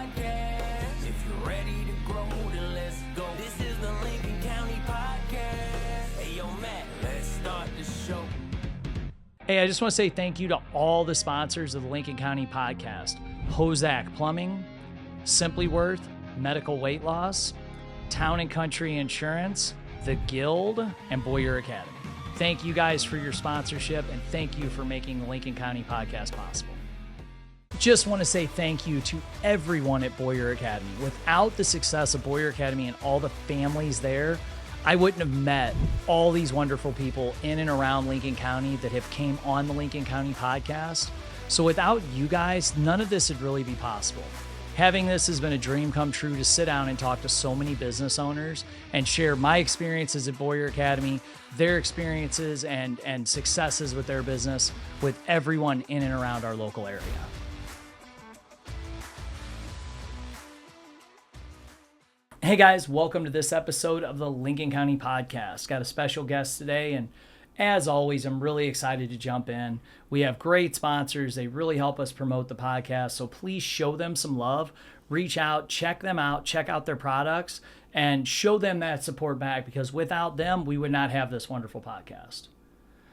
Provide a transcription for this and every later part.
Podcast. If you're ready to grow, then let's go. This is the Lincoln County Podcast. Hey, yo, Matt, let's start the show. Hey, I just want to say thank you to all the sponsors of the Lincoln County Podcast. Ozark Plumbing, Simply Worth, Medical Weight Loss, Town and Country Insurance, The Guild, and Boyer Academy. Thank you guys for your sponsorship, and thank you for making the Lincoln County Podcast possible. Just want to say thank you to everyone at Boyer Academy. Without the success of Boyer Academy and all the families there, I wouldn't have met all these wonderful people in and around Lincoln County that have came on the Lincoln County Podcast. So without you guys, none of this would really be possible. Having this has been a dream come true to sit down and talk to so many business owners and share my experiences at Boyer Academy, their experiences and successes with their business with everyone in and around our local area. Hey guys, welcome to this episode of the Lincoln County Podcast. Got a special guest today, and as always, I'm really excited to jump in. We have great sponsors. They really help us promote the podcast, so please show them some love. Reach out, check them out, check out their products, and show them that support back, because without them, we would not have this wonderful podcast.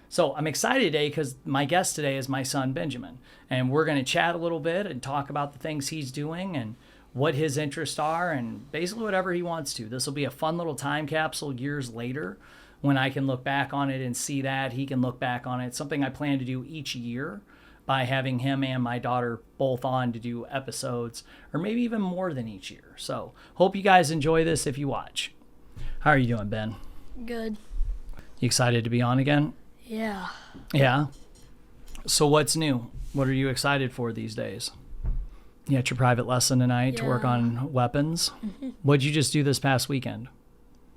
So I'm excited today because my guest today is my son, Benjamin, and we're going to chat a little bit and talk about the things he's doing and what his interests are and basically whatever he wants to. This will be a fun little time capsule years later when I can look back on it and see that. He can look back on it. It's something I plan to do each year by having him and my daughter both on to do episodes, or maybe even more than each year. So hope you guys enjoy this if you watch. How are you doing, Ben? Good. You excited to be on again? Yeah. Yeah? So what's new? What are you excited for these days? You had your private lesson tonight to work on weapons. Mm-hmm. What'd you just do this past weekend?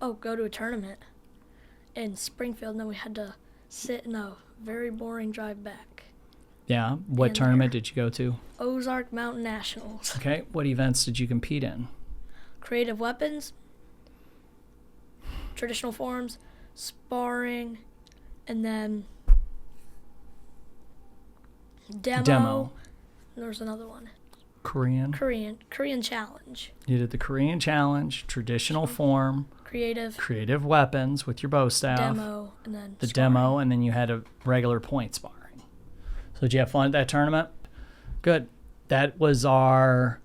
Oh, go to a tournament in Springfield, and then we had to sit in a very boring drive back. Yeah? What tournament did you go to? Ozark Mountain Nationals. Okay. What events did you compete in? Creative weapons, traditional forms, sparring, and then demo. There's another one. Korean challenge. You did the Korean challenge, traditional form, creative weapons with your bow staff, demo, and then the sparring. demo, and then you had a regular point sparring. So did you have fun at that tournament? Good. That was our,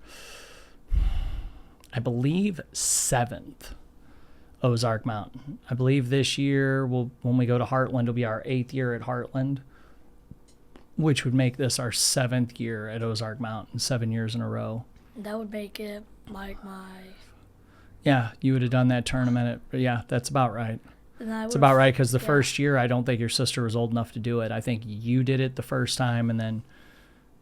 I believe, 7th Ozark Mountain. I believe this year, when we go to Heartland, it'll be our 8th year at Heartland, which would make this our 7th year at Ozark Mountain, 7 years in a row. That would make it like Yeah, you would have done that tournament. Yeah, that's about right. It's about right, because the first year, I don't think your sister was old enough to do it. I think you did it the first time, and then,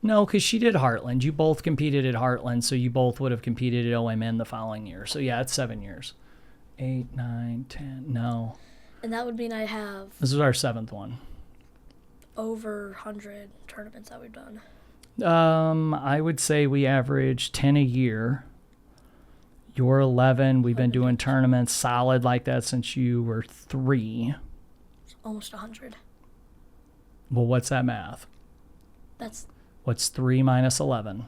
no, because she did Heartland. You both competed at Heartland, so you both would have competed at OMN the following year. So yeah, it's 7 years. 8, 9, 10, no. And that would mean I have... This is our 7th one. Over 100 tournaments that we've done. I would say we average 10 a year. You're 11. We've been doing tournaments solid like that since you were 3. It's almost 100. Well, what's that math? What's 3 minus 11?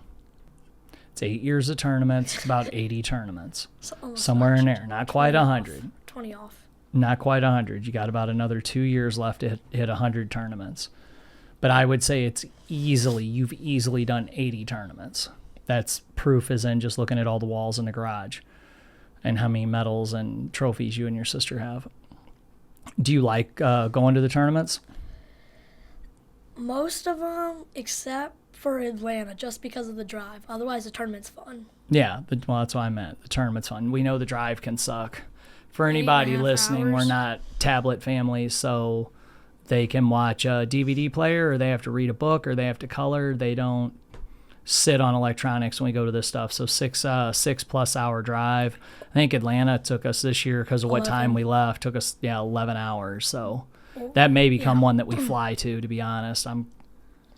It's 8 years of tournaments. It's about 80 tournaments. Somewhere in there. Not quite 100. 20 off. Not quite 100. You got about another 2 years left to hit 100 tournaments. But I would say you've easily done 80 tournaments. That's proof as in just looking at all the walls in the garage and how many medals and trophies you and your sister have. Do you like going to the tournaments? Most of them, except for Atlanta, just because of the drive. Otherwise, the tournament's fun. Yeah, well, that's what I meant. The tournament's fun. We know the drive can suck. For anybody listening, we're not tablet families, so they can watch a DVD player, or they have to read a book, or they have to color. They don't sit on electronics when we go to this stuff. So 6+ hour drive. I think Atlanta took us this year, because of what time we left, took us 11 hours. So that may become one that we fly to be honest.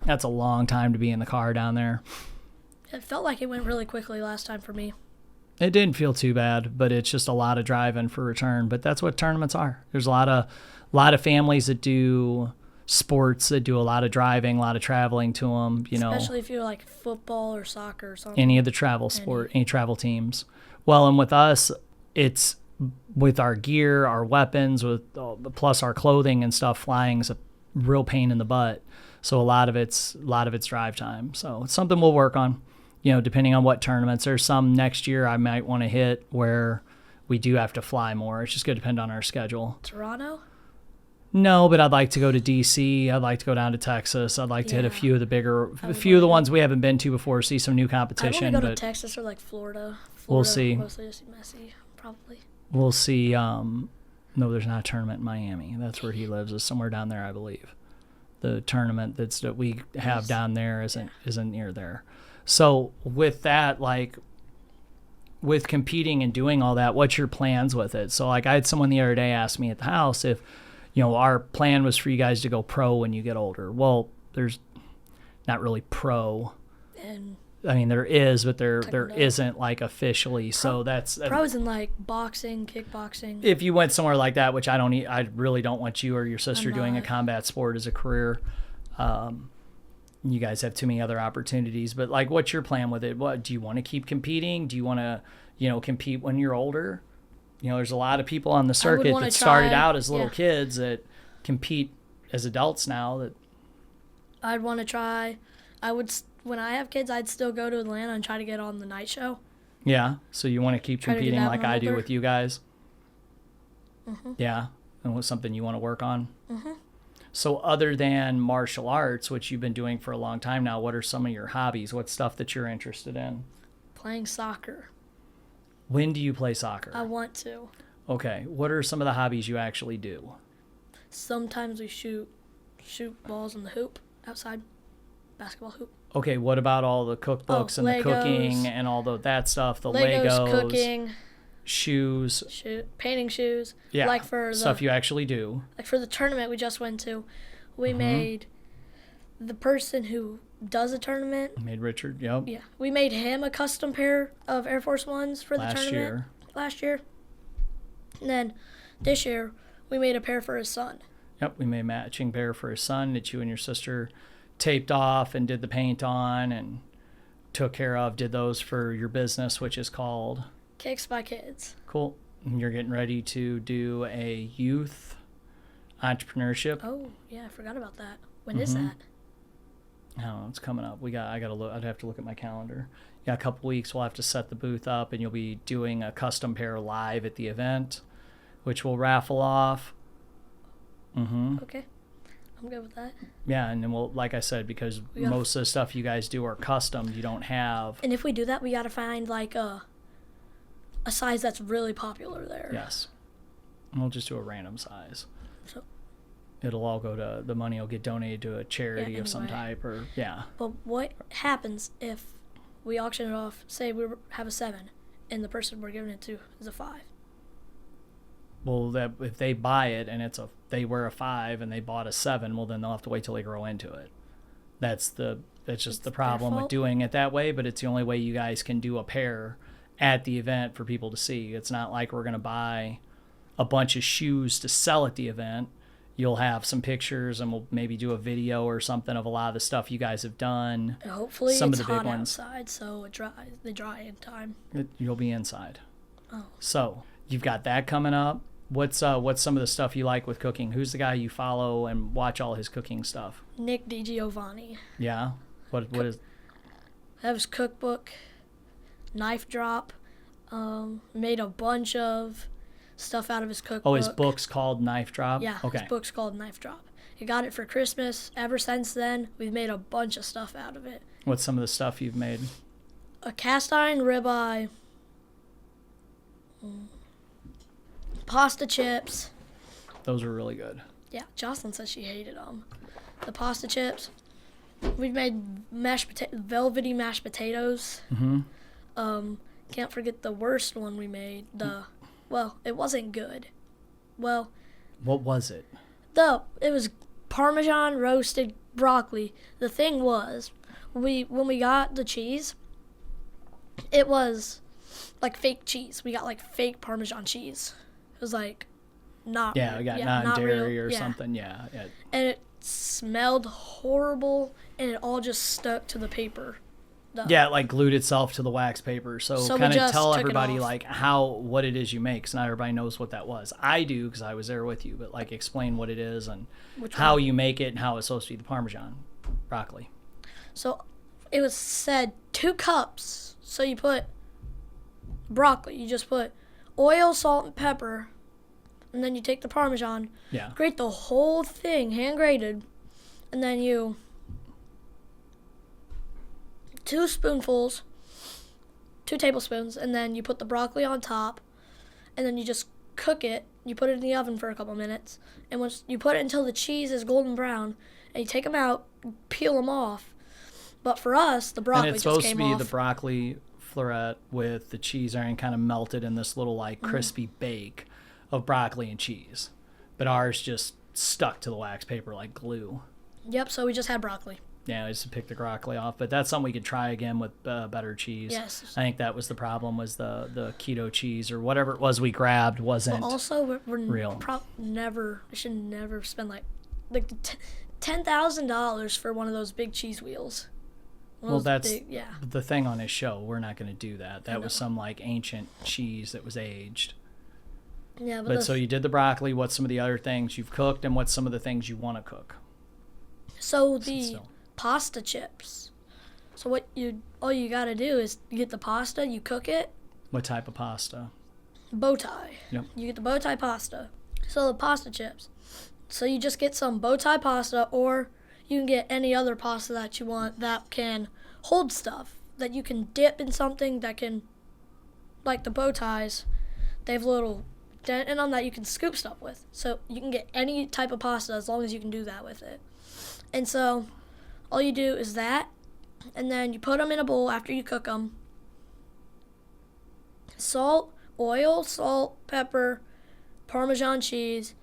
That's a long time to be in the car down there. It felt like it went really quickly last time for me. It didn't feel too bad, but it's just a lot of driving for return. But that's what tournaments are. There's a lot of families that do sports that do a lot of driving, a lot of traveling to them, Especially if you're like football or soccer or something. any of the any travel teams. Well, and with us, it's with our gear, our weapons, with plus our clothing and stuff, flying's a real pain in the butt. So a lot of it's drive time. So it's something we'll work on, depending on what tournaments. There's some next year I might want to hit where we do have to fly more. It's just going to depend on our schedule. Toronto? No, but I'd like to go to DC. I'd like to go down to Texas. I'd like to hit a few of the ones we haven't been to before, see some new competition. I want to go to Texas or like Florida. We'll see. Mostly to see Messi, probably. We'll see. No, there's not a tournament in Miami. That's where he lives. Is somewhere down there, I believe. The tournament that we have down there isn't near there. So with that, like with competing and doing all that, what's your plans with it? So like I had someone the other day ask me at the house if, our plan was for you guys to go pro when you get older. Well, there's not really pro. And I mean, there is, but there isn't like officially. So that's pros in like boxing, kickboxing. If you went somewhere like that, which I really don't want you or your sister doing a combat sport as a career. You guys have too many other opportunities. But like, what's your plan with it? What do you want to keep competing? Do you want to, compete when you're older? There's a lot of people on the circuit that started out as little kids that compete as adults now. That I'd want to try. When I have kids, I'd still go to Atlanta and try to get on the night show. Yeah, so you want to keep competing like I do with you guys? Mm-hmm. Yeah, and what's something you want to work on? Mm-hmm. So other than martial arts, which you've been doing for a long time now, what are some of your hobbies? What's stuff that you're interested in? Playing soccer. When do you play soccer? I want to. Okay, what are some of the hobbies you actually do? Sometimes we shoot balls in the hoop outside, basketball hoop. Okay, what about all the cookbooks and Legos, the cooking and all that stuff? The Legos, cooking, shoes, painting shoes. Yeah, like for stuff you actually do. Like for the tournament we just went to, we made the person who does a tournament. Made Richard, yep. Yeah, we made him a custom pair of Air Force Ones for the tournament last year. And then this year we made a pair for his son. Yep, we made a matching pair for his son that you and your sister taped off and did the paint on and took care of, did those for your business, which is called Kicks by Kids. Cool. And you're getting ready to do a youth entrepreneurship. Oh, yeah, I forgot about that. When is that? I don't know, it's coming up. I'd have to look at my calendar. Yeah, a couple weeks we'll have to set the booth up and you'll be doing a custom pair live at the event, which we'll raffle off. Okay. I'm good with that. Yeah, and then we'll, like I said, because most of the stuff you guys do are custom, you don't have. And if we do that, we got to find like a size that's really popular there. Yes. And we'll just do a random size. So it'll all go to, the money will get donated to a charity of some type or, But what happens if we auction it off, say we have a 7, and the person we're giving it to is a 5? Well, if they buy it and they wear a 5 and they bought a 7, well then they'll have to wait till they grow into it. That's just the problem with doing it that way, but it's the only way you guys can do a pair at the event for people to see. It's not like we're going to buy a bunch of shoes to sell at the event. You'll have some pictures and we'll maybe do a video or something of a lot of the stuff you guys have done. And hopefully some it's of the big hot ones. Outside, so they dry in time. You'll be inside. Oh. So you've got that coming up. What's some of the stuff you like with cooking? Who's the guy you follow and watch all his cooking stuff? Nick DiGiovanni. Yeah? What is... I have his cookbook, knife drop, made a bunch of stuff out of his cookbook. Oh, his book's called Knife Drop? Yeah, okay. His book's called Knife Drop. He got it for Christmas. Ever since then, we've made a bunch of stuff out of it. What's some of the stuff you've made? A cast iron ribeye, pasta chips. Those are really good. Yeah, Jocelyn said she hated them. The pasta chips. We've made velvety mashed potatoes. Can't forget the worst one we made. It wasn't good. Well, what was it? It was Parmesan roasted broccoli. The thing was, when we got the cheese, it was like fake cheese. We got like fake Parmesan cheese. It was like not. Yeah, we got non-dairy or something. Yeah. And smelled horrible, and it all just stuck to the paper. Yeah, it like glued itself to the wax paper. So we kind of just tell took it everybody off. like what it is you make, because not everybody knows what that was. I do because I was there with you, but like explain what it is and how you make it and how it's supposed to be the Parmesan broccoli. So it was said 2 cups. So you put broccoli. You just put oil, salt, and pepper, and then you take the Parmesan. Yeah. Grate the whole thing, hand grated, and then you 2 spoonfuls, 2 tablespoons, and then you put the broccoli on top, and then you just cook it. You put it in the oven for a couple minutes, and once you put it until the cheese is golden brown, and you take them out, peel them off. But for us, the broccoli And it's just supposed to came be off. the broccoli floret with the cheese iron kind of melted in this little like crispy bake of broccoli and cheese. But ours just stuck to the wax paper like glue. Yep, so we just had broccoli. Yeah, I just picked the broccoli off, but that's something we could try again with better cheese. Yes. I think that was the problem, was the keto cheese or whatever it was we grabbed wasn't But also, we're real. We should never spend like $10,000 for one of those big cheese wheels. Well, that's yeah. the thing on his show. We're not going to do that. That was some like ancient cheese that was aged. Yeah, But so you did the broccoli. What's some of the other things you've cooked, and what's some of the things you want to cook? so the still. pasta chips. So all you gotta do is you get the pasta, you cook it, What type of pasta? bow tie. Yep. You get the bow tie pasta. So the pasta chips. So you just get some bow tie pasta, or you can get any other pasta that you want that can hold stuff, that you can dip in something that can, like the bow ties, they have a little dent in them that you can scoop stuff with. So you can get any type of pasta as long as you can do that with it. And so all you do is that, and then you put them in a bowl after you cook them. Oil, salt, pepper, Parmesan cheese.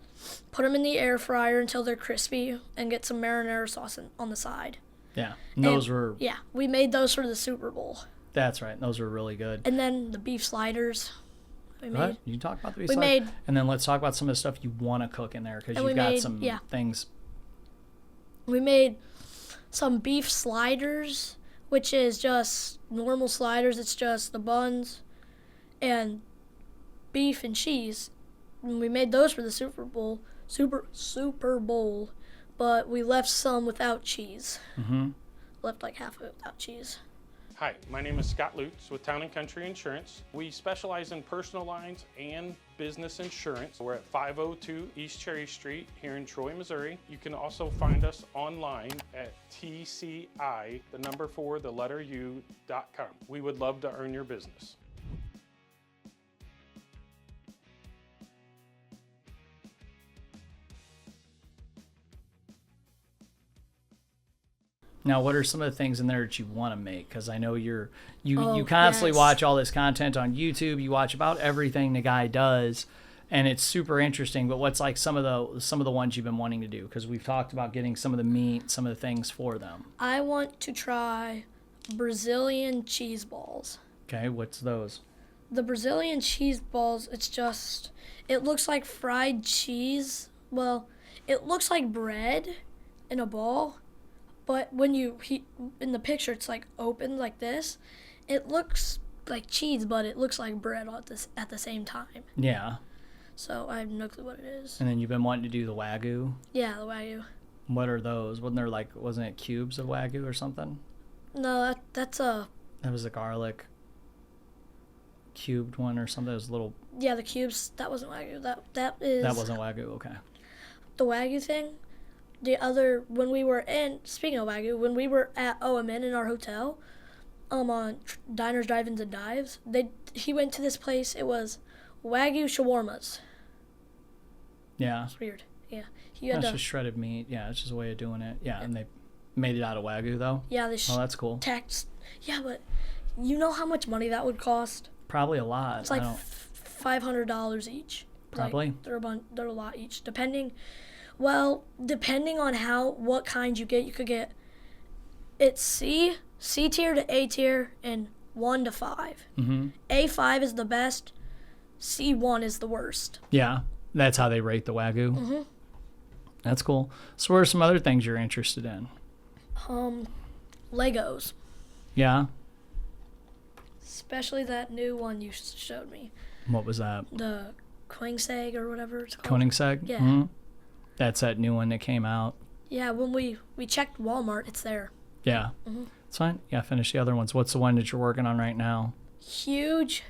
Put them in the air fryer until they're crispy, and get some marinara sauce on the side. Yeah, and those were. Yeah, we made those for the Super Bowl. That's right. Those were really good. And then the beef sliders we made. What? You can talk about the We salad? made- and then let's talk about some of the stuff you want to cook in there, because And we you've got made- some yeah. things. We made some beef sliders, which is just normal sliders. It's just the buns and beef and cheese. And we made those for the Super Bowl. Super Bowl. But we left some without cheese. Mm-hmm. Left like half of it without cheese. Hi, my name is Scott Lutz with Town & Country Insurance. We specialize in personal lines and business insurance. We're at 502 East Cherry Street here in Troy, Missouri. You can also find us online at tci.u.com. We would love to earn your business. Now, what are some of the things in there that you want to make? Because I know you Oh, constantly yes. watch all this content on YouTube. You watch about everything the guy does, and it's super interesting. But what's like some of the ones you've been wanting to do? Because we've talked about getting some of the meat, some of the things for them. I want to try Brazilian cheese balls. Okay, what's those? The Brazilian cheese balls, it looks like fried cheese. Well, it looks like bread in a ball, but when in the picture, it's like open like this. It looks like cheese, but it looks like bread at the same time. Yeah. So I have no clue what it is. And then you've been wanting to do the Wagyu. Yeah, the Wagyu. What are those? Wasn't it cubes of Wagyu or something? No, that's a... That was a garlic cubed one or something. It was little. Yeah, the cubes, that wasn't Wagyu. That That wasn't Wagyu, okay. the Wagyu thing. Speaking of Wagyu, when we were at OMN in our hotel, on Diners, Drive-Ins, and Dives, he went to this place. It was Wagyu shawarmas. Yeah. It's weird. Yeah, he had That's to. just shredded meat. Yeah, it's just a way of doing it. Yeah, and they made it out of Wagyu, though. Yeah, they Oh, that's cool. taxed. Yeah, but you know how much money that would cost? Probably a lot. It's like $500 each. Probably. Like, they're a lot each, depending on what kind you get. You could get it's C tier to A tier, and 1 to 5. Mm-hmm. A5 is the best. C1 is the worst. Yeah, that's how they rate the Wagyu. Mm-hmm. That's cool. So what are some other things you're interested in? Legos. Yeah? Especially that new one you showed me. What was that? The Koenigsegg or whatever it's called. Koenigsegg? Yeah. Mm-hmm. That's that new one that came out. Yeah, when we checked Walmart, it's there. Yeah. Mm-hmm. It's fine. Yeah, finish the other ones. What's the one that you're working on right now? Huge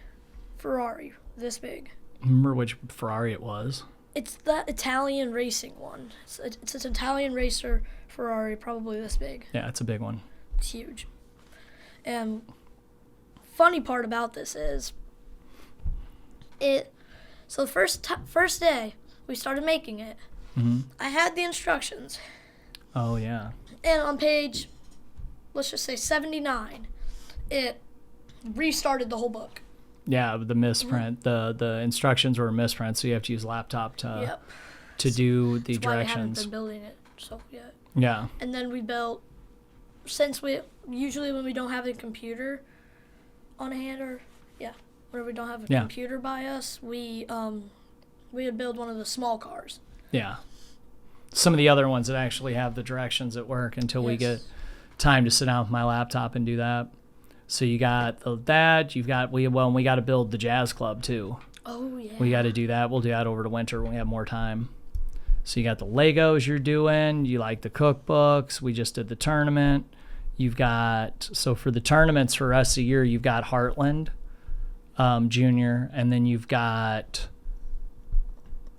Ferrari, this big. Remember which Ferrari it was? It's the Italian racing one. It's an Italian racer Ferrari, probably this big. Yeah, it's a big one. It's huge. And funny part about this is so the first day we started making it, I had the instructions. Oh, yeah. And on page, let's just say 79, it restarted the whole book. Yeah, the misprint. The instructions were a misprint, so you have to use laptop to do the That's why I haven't directions. been building it so yet. Yeah. And then we built, since we usually when we don't have a computer on hand whenever we don't have a computer by us, we would build one of the small cars. Yeah. Some of the other ones that actually have the directions at work until we get time to sit down with my laptop and do that. So you got that. We got to build the jazz club too. Oh yeah. We got to do that. We'll do that over the winter when we have more time. So you got the Legos you're doing. You like the cookbooks. We just did the tournament. You've got, so for the tournaments for the rest of the year, you've got Heartland Junior, and then you've got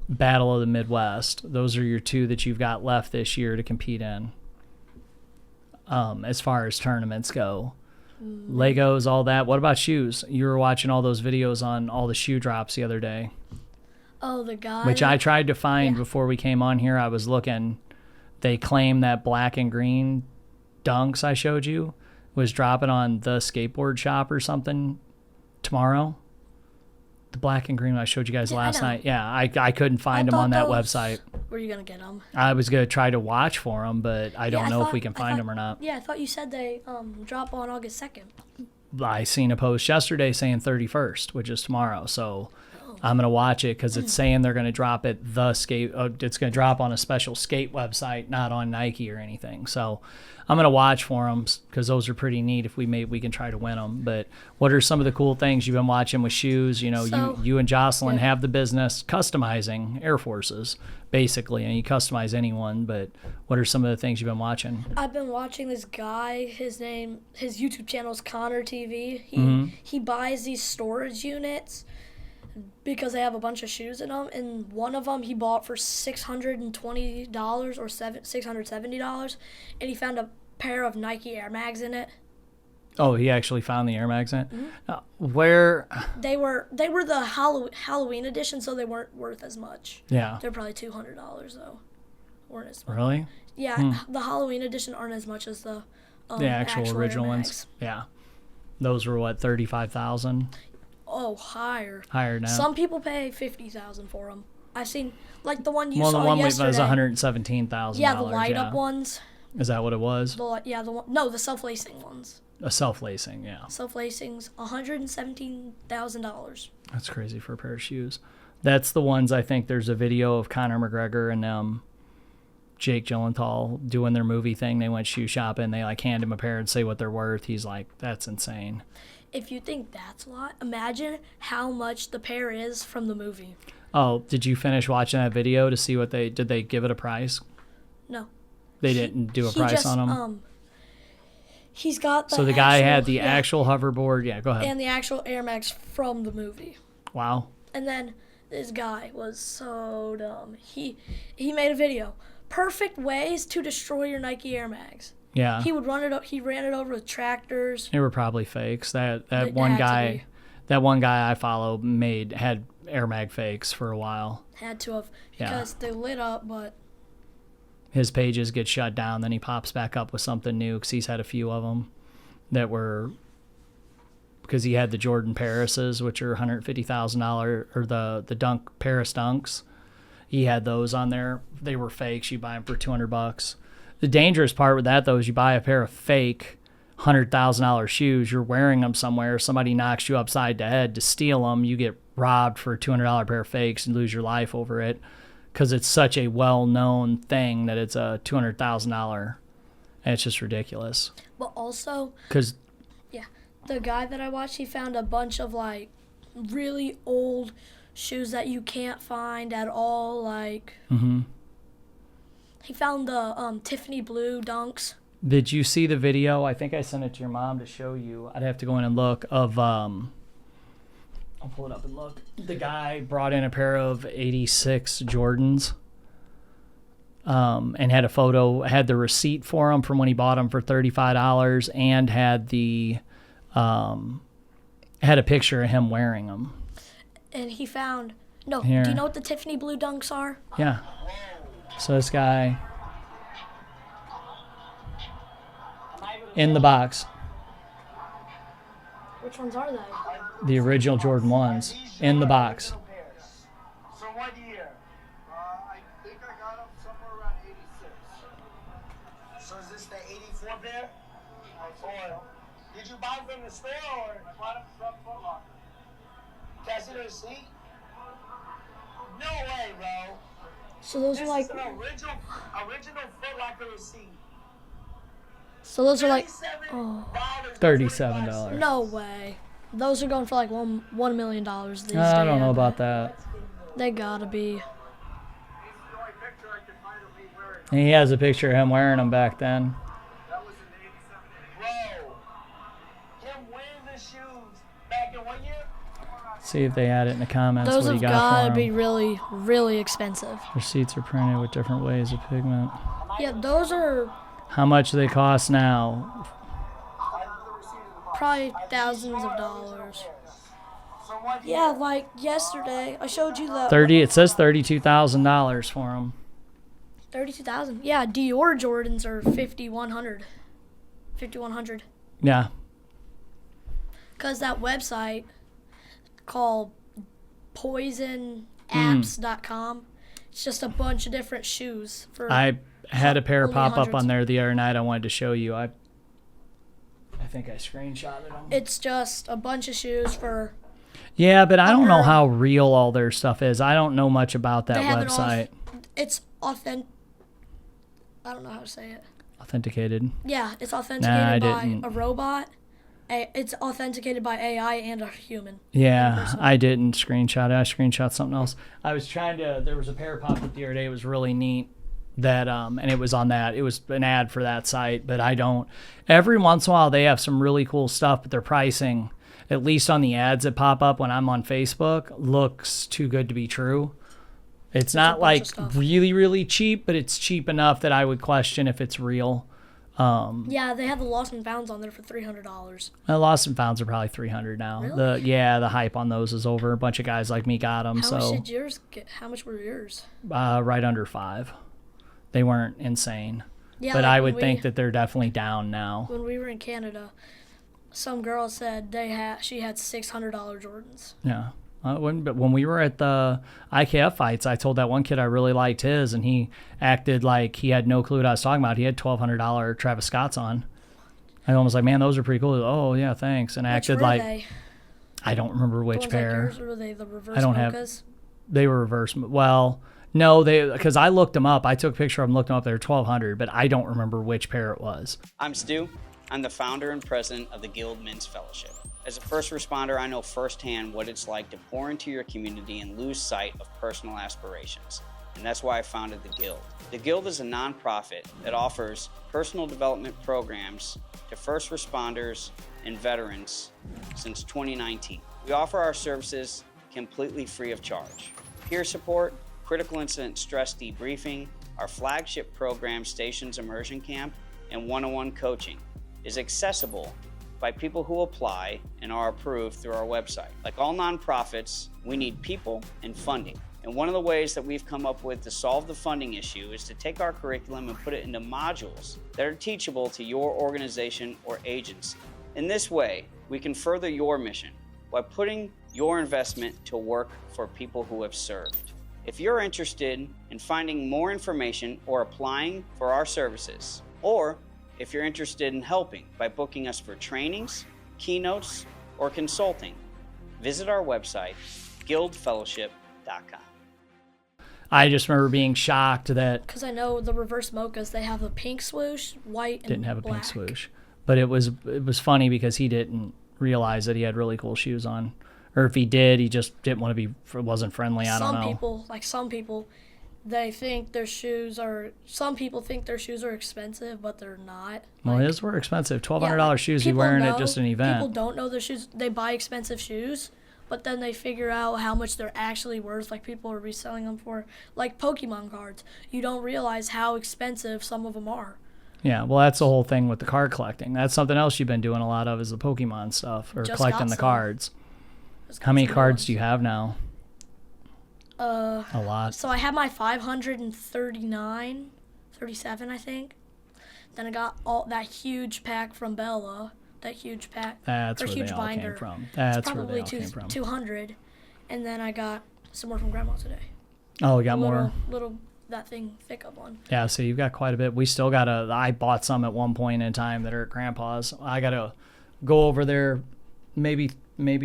Battle of the Midwest. Those are your two that you've got left this year to compete in. As far as tournaments go. Legos, all that. What about shoes? You were watching all those videos on all the shoe drops the other day. Oh, the guy. Which I tried to find before we came on here. I was looking. They claim that black and green dunks I showed you was dropping on the skateboard shop or something tomorrow. The black and green I showed you guys last night. Yeah, I couldn't find them on that website. Were you going to get them? I was going to try to watch for them, but I don't know if we can find them or not. Yeah, I thought you said they drop on August 2nd. I seen a post yesterday saying 31st, which is tomorrow. So I'm going to watch it because it's saying they're going to drop it it's going to drop on a special skate website, not on Nike or anything. So I'm going to watch for them because those are pretty neat. If we can try to win them. But what are some of the cool things you've been watching with shoes? You know, you and Jocelyn have the business customizing Air Forces, basically, and you customize anyone. But what are some of the things you've been watching? I've been watching this guy. His YouTube channel is Connor TV. He buys these storage units because they have a bunch of shoes in them, and one of them he bought for $620 or $670, and he found a pair of Nike Air Mags in it. Oh, he actually found the Air Mags in it? Where? They were the Halloween edition, so they weren't worth as much. Yeah. They're probably $200 though. Weren't as much. Really? Yeah, the Halloween edition aren't as much as the actual original Air ones. Mags. Yeah. Those were what, 35,000? Oh, higher. Higher now. Some people pay $50,000 for them. I've seen like the one you the saw one yesterday. was $117,000. Yeah, the light up ones. Is that what it was? The self-lacing ones. A self-lacing, yeah. Self-lacings, $117,000. That's crazy for a pair of shoes. That's the ones I think there's a video of Conor McGregor and Jake Gyllenhaal doing their movie thing. They went shoe shopping. They like hand him a pair and say what they're worth. He's like, that's insane. If you think that's a lot, imagine how much the pair is from the movie. Oh, did you finish watching that video to see what did they give it a price? No. They didn't do a price on them? He's got the guy had the actual hoverboard. Yeah, go ahead. And the actual Air Max from the movie. Wow. And then this guy was so dumb. He made a video. Perfect ways to destroy your Nike Air Mags. Yeah. He would run it up. He ran it over with tractors. They were probably fakes. That one guy I follow had Air Mag fakes for a while. Had to have because they lit up, but his pages get shut down. Then he pops back up with something new because he's had a few of them that were because he had the Jordan Parises, which are $150,000, or the Dunk Paris Dunks. He had those on there. They were fakes. You buy them for $200. The dangerous part with that, though, is you buy a pair of fake $100,000 shoes. You're wearing them somewhere. Somebody knocks you upside the head to steal them. You get robbed for a $200 pair of fakes and lose your life over it. because it's such a well-known thing that it's a $200,000, and it's just ridiculous. But also, Because yeah, the guy that I watched, he found a bunch of like really old shoes that you can't find at all. Like, he found the Tiffany blue Dunks. did you see the video? I think I sent it to your mom to show you. I'd have to go in and look of. I'll pull it up and look. The guy brought in a pair of 86 Jordans. And had a photo, had the receipt for them from when he bought them for $35, and had the had a picture of him wearing them. And he found do Here. you know what the Tiffany blue Dunks are? Yeah. So this guy in the box, Which ones are they? the original Jordan 1s in the box. So what year? I think I got them somewhere around 86. So is this the 84 pair? Or did you buy them from the store or bought them from Foot Locker? Can I see the receipt? No way, bro. So those This are like is an original Foot Locker receipt. so those are like $37. no way. Those are going for like $1 million these days. I don't know about that. They gotta be. This is the only picture I can find of me wearing. And he has a picture of him wearing them back then. That was in the 87. Bro, him wearing the shoes back in what year? See if they had it in the comments. Those what have he got gotta for be him. really, really expensive. Receipts are printed with different ways of pigment. Yeah, those are How much do they cost now? probably thousands of dollars. So what year? Yeah, like yesterday, I showed you the It says $32,000 for them. 32,000. Yeah, Dior Jordans are 5,100. 5,100. Yeah. Cause that website called poisonapps.com. It's just a bunch of different shoes for. I had a pair Only pop up hundreds. on there the other night. I wanted to show you. I think I screenshotted them. It's just a bunch of shoes for. Yeah, but I don't know under- how real all their stuff is. I don't know much about that They have it website. It's authentic. I don't know how to say it. Authenticated. Yeah, it's I authenticated by didn't. a robot. It's authenticated by AI and a human. Yeah, I didn't screenshot it. I screenshot something else. I was trying to. There was a pair popped up the other day. It was really neat. That and it was on that. It was an ad for that site, but I don't. Every once in a while, they have some really cool stuff, but their pricing, at least on the ads that pop up when I'm on Facebook, looks too good to be true. It's not bunch like of stuff. really, really cheap, but it's cheap enough that I would question if it's real. Yeah, they have the Lost and Founds on there for $300. Lost and Founds are probably $300 now. Really? The hype on those is over. A bunch of guys like me got them, How much so did yours get? How much were yours? right under $5. They weren't insane, Yeah, but like I when would think that they're definitely down now. when we were in Canada, some girl said she had $600 Jordans. Yeah. But when we were at the IKF fights, I told that one kid I really liked his, and he acted like he had no clue what I was talking about. He had $1,200 Travis Scott's on. I almost like, man, those are pretty cool. Oh yeah, thanks. And Which acted were like they? I don't remember The which ones pair. Like yours, or were they the reverse I don't have- mochas? They were reverse. Well, no, because I looked them up. I took a picture of them, looked them up. They were $1,200, but I don't remember which pair it was. I'm Stu. I'm the founder and president of the Guild Men's Fellowship. As a first responder, I know firsthand what it's like to pour into your community and lose sight of personal aspirations. And that's why I founded the Guild. The Guild is a nonprofit that offers personal development programs to first responders and veterans since 2019. We offer our services completely free of charge. Peer support, critical incident stress debriefing, our flagship program, Stations Immersion Camp, and one-on-one coaching is accessible by people who apply and are approved through our website. Like all nonprofits, we need people and funding. And one of the ways that we've come up with to solve the funding issue is to take our curriculum and put it into modules that are teachable to your organization or agency. In this way, we can further your mission by putting your investment to work for people who have served. If you're interested in finding more information or applying for our services, or if you're interested in helping by booking us for trainings, keynotes, or consulting, visit our website, guildfellowship.com. I just remember being shocked that Because I know the reverse mochas, they have a pink swoosh, white, and didn't have a black. pink swoosh. But it was funny because he didn't realize that he had really cool shoes on. Or if he did, he just didn't want to be, wasn't friendly. I don't know. Some people, they think their shoes are, some people think their shoes are expensive, but they're not. Well, Like, his were expensive. $1,200 yeah, shoes. He people wearing know- it just an event. People don't know their shoes. They buy expensive shoes, but then they figure out how much they're actually worth. Like people are reselling them for, like Pokemon cards. You don't realize how expensive some of them are. Yeah, well, that's the whole thing with the card collecting. That's something else you've been doing a lot of is the Pokemon stuff or Just collecting got the some. cards. Just How many got some new cards ones. do you have now? A lot. So I have my 539, 37, I think. Then I got all that huge pack from Bella. That huge pack. That's or where huge they all binder. came from. It's That's where they probably all came from. 200. And then I got some more from Grandma today. Oh, we got more. Little that thing thick of one. Yeah, so you've got quite a bit. We still got I bought some at one point in time that are at Grandpa's. I got to go over there maybe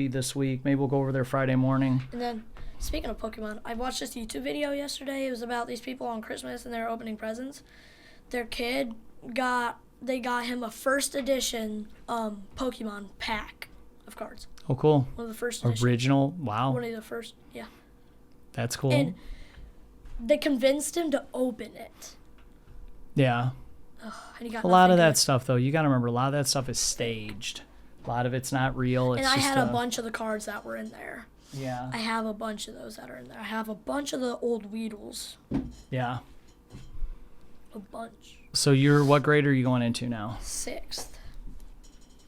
this week. Maybe we'll go over there Friday morning. And then, speaking of Pokemon, I watched this YouTube video yesterday. It was about these people on Christmas and they were opening presents. Their kid got him a first edition Pokemon pack of cards. Oh, cool. One of the first editions. Original. Wow. One of the first, yeah. That's cool. And they convinced him to open it. Yeah. And he got A lot of nothing that stuff, though, you got to remember, a lot of that stuff is staged. A lot of it's not real. It's And I just had a bunch of the cards that were in there. Yeah. I have a bunch of those that are in there. I have a bunch of the old Weedles. Yeah. A bunch. So what grade are you going into now? 6th.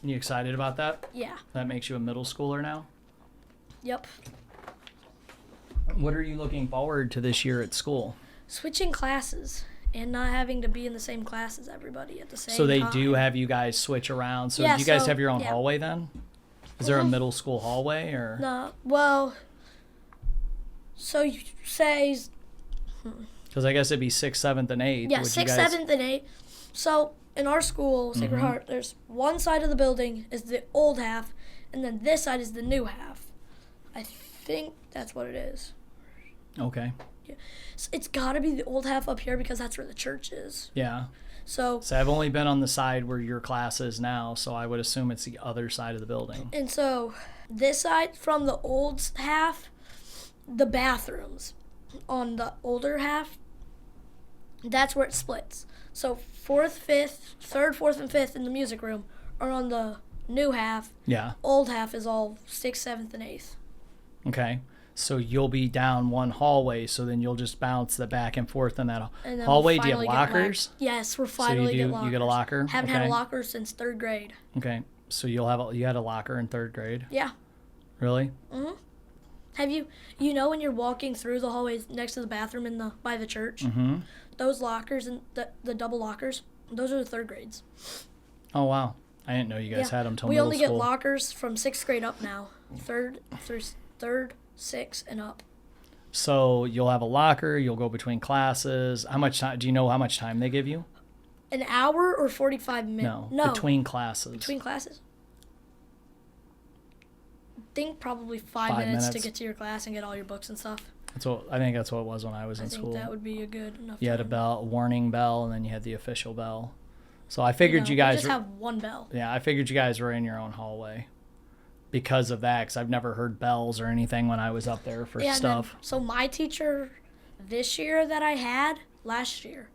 You excited about that? Yeah. That makes you a middle schooler now? Yep. What are you looking forward to this year at school? Switching classes and not having to be in the same class as everybody at the same time. So they do have you guys switch around. So Yeah, do you guys so- have your own yeah. hallway then? Is there a middle school hallway or? No. Well, so you say, Because I guess it'd be 6th, 7th, and 8th. yeah, which 6th, you guys- 7th, and 8th. So in our school, Sacred Heart, there's one side of the building is the old half, and then this side is the new half. I think that's what it is. Okay. So it's got to be the old half up here because that's where the church is. Yeah. So So I've only been on the side where your class is now, so I would assume it's the other side of the building. And so this side from the old half, the bathrooms on the older half, that's where it splits. So 4th, 5th, 3rd, 4th, and 5th in the music room are on the new half. Yeah. Old half is all 6th, 7th, and 8th. Okay. So you'll be down one hallway, so then you'll just bounce the back and forth in that And then hallway. we'll Do you have finally get lockers? Yes, we're So finally you get lockers. you get a locker? Haven't okay. had a locker since 3rd grade. Okay. So you had a locker in 3rd grade? Yeah. Really? Have you when you're walking through the hallways next to the bathroom by the church, those lockers and the double lockers, those are the 3rd grades. Oh wow. I didn't know you guys had them till we middle only school. get lockers from 6th grade up now. 3rd, 6th, and up. So you'll have a locker, you'll go between classes. How much time do you know how much time they give you? An hour or 45 minutes? No. Between classes. Between classes? I think probably 5 5 minutes to minutes. get to your class and get all your books and stuff. I think that's what it was when I was I in think school. that would be a good enough You had a time. warning bell, and then you had the official bell. So I figured No, you we guys just were, have one bell. yeah, I figured you guys were in your own hallway because of that. Because I've never heard bells or anything when I was up there for Yeah, and then- stuff. so my teacher this year that I had last year,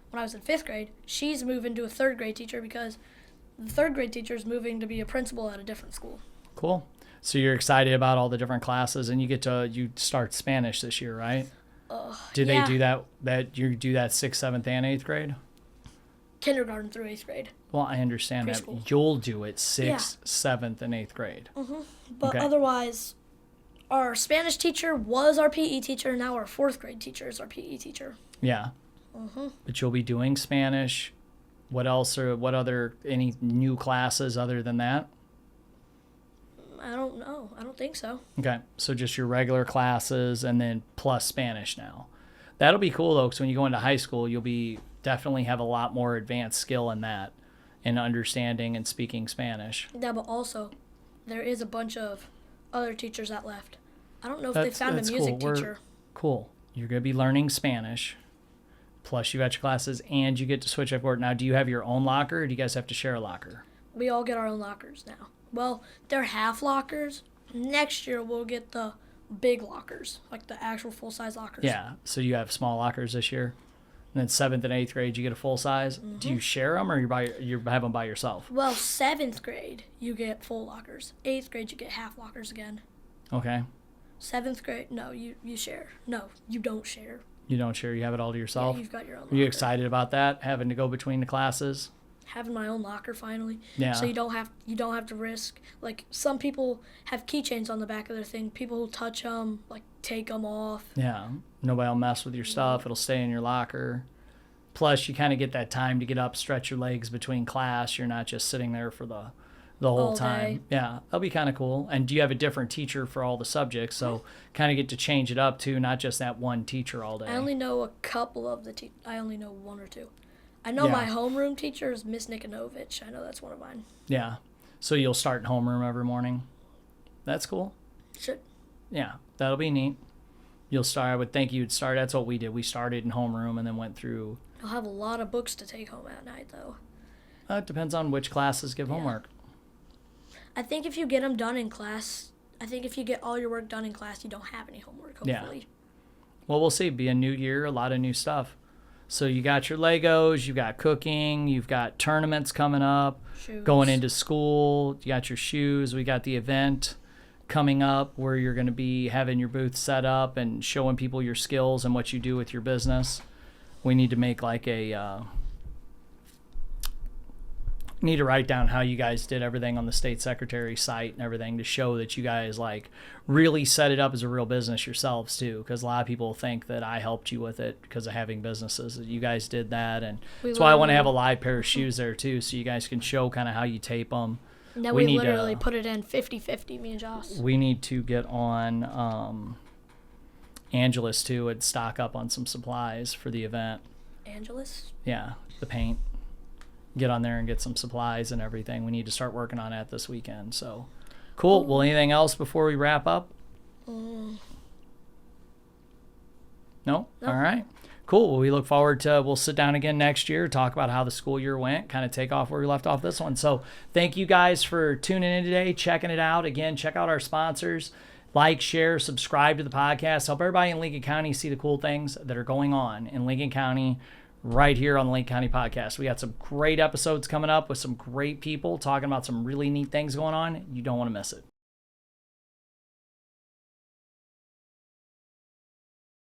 when I was in 5th grade, she's moving to a 3rd grade teacher because the 3rd grade teacher is moving to be a principal at a different school. Cool. So you're excited about all the different classes, and you start Spanish this year, right? Did yeah. they do that you do that 6th, 7th, and 8th grade? Kindergarten through 8th grade. Well, I understand that. Preschool. You'll do it 6th, 7th, and 8th grade. But Okay. otherwise, our Spanish teacher was our PE teacher. Now our 4th grade teacher is our PE teacher. Yeah. But you'll be doing Spanish. What else any new classes other than that? I don't know. I don't think so. Okay. So just your regular classes and then plus Spanish now. That'll be cool though, because when you go into high school, you'll definitely have a lot more advanced skill in that and understanding and speaking Spanish. Yeah, but also, there is a bunch of other teachers that left. I don't know if they found a music cool. teacher. Cool. you're going to be learning Spanish, plus you got your classes, and you get to switch up work. Now, do you have your own locker, or do you guys have to share a locker? We all get our own lockers now. Well, they're half lockers. Next year, we'll get the big lockers, like the actual full-size lockers. Yeah, so you have small lockers this year. And then 7th and 8th grade, you get a full size. Mm-hmm. Do you share them, or you have them by yourself? Well, 7th grade, you get full lockers. 8th grade, you get half lockers again. Okay. 7th grade, no, you share. No, you don't share. You don't share. You have it all to yourself. Yeah, you've got your own Are you locker. excited about that? Having to go between the classes? Having my own locker finally. Yeah. So you don't have to risk, like, some people have keychains on the back of their thing. People will touch them, like, take them off. Yeah. Nobody will mess with your stuff. It'll stay in your locker. Plus, you kind of get that time to get up, stretch your legs between class. You're not just sitting there for the whole All time. day. Yeah, that'll be kind of cool. And do you have a different teacher for all the subjects? So kind of get to change it up too, not just that one teacher all day. I only know a couple of the I only know one or two. I know Yeah. my homeroom teacher is Miss Nikonovich. I know that's one of mine. Yeah. So you'll start in homeroom every morning. That's cool. Should. Yeah, that'll be neat. You'll start. I would think you'd start. That's what we did. We started in homeroom and then went through. I'll have a lot of books to take home at night, though. It depends on which classes give homework. I think if you get them done in class, I think if you get all your work done in class, you don't have any homework, hopefully. Yeah. Well, we'll see. Be a new year, a lot of new stuff. So you got your Legos, you got cooking, you've got tournaments coming up, Shoes. going into school, you got your shoes, we got the event coming up where you're going to be having your booth set up and showing people your skills and what you do with your business. We need to make like need to write down how you guys did everything on the state secretary site and everything to show that you guys like really set it up as a real business yourselves too, because a lot of people think that I helped you with it because of having businesses. You guys did that, and that's why I want to have a live pair of shoes there too, so you guys can show kind of how you tape them. Now we literally put it in 50-50, me and Joss. We need to get on Angelus too and stock up on some supplies for the event. Angelus? Yeah, the paint. Get on there and get some supplies and everything. We need to start working on that this weekend. So, cool. Well, anything else before we wrap up? No? All right. Cool. Well, we look forward to, we'll sit down again next year, talk about how the school year went, kind of take off where we left off this one. So thank you guys for tuning in today, checking it out. Again, check out our sponsors. Like, share, subscribe to the podcast. Help everybody in Lincoln County see the cool things that are going on in Lincoln County right here on the Lincoln County Podcast. We got some great episodes coming up with some great people talking about some really neat things going on. You don't want to miss it.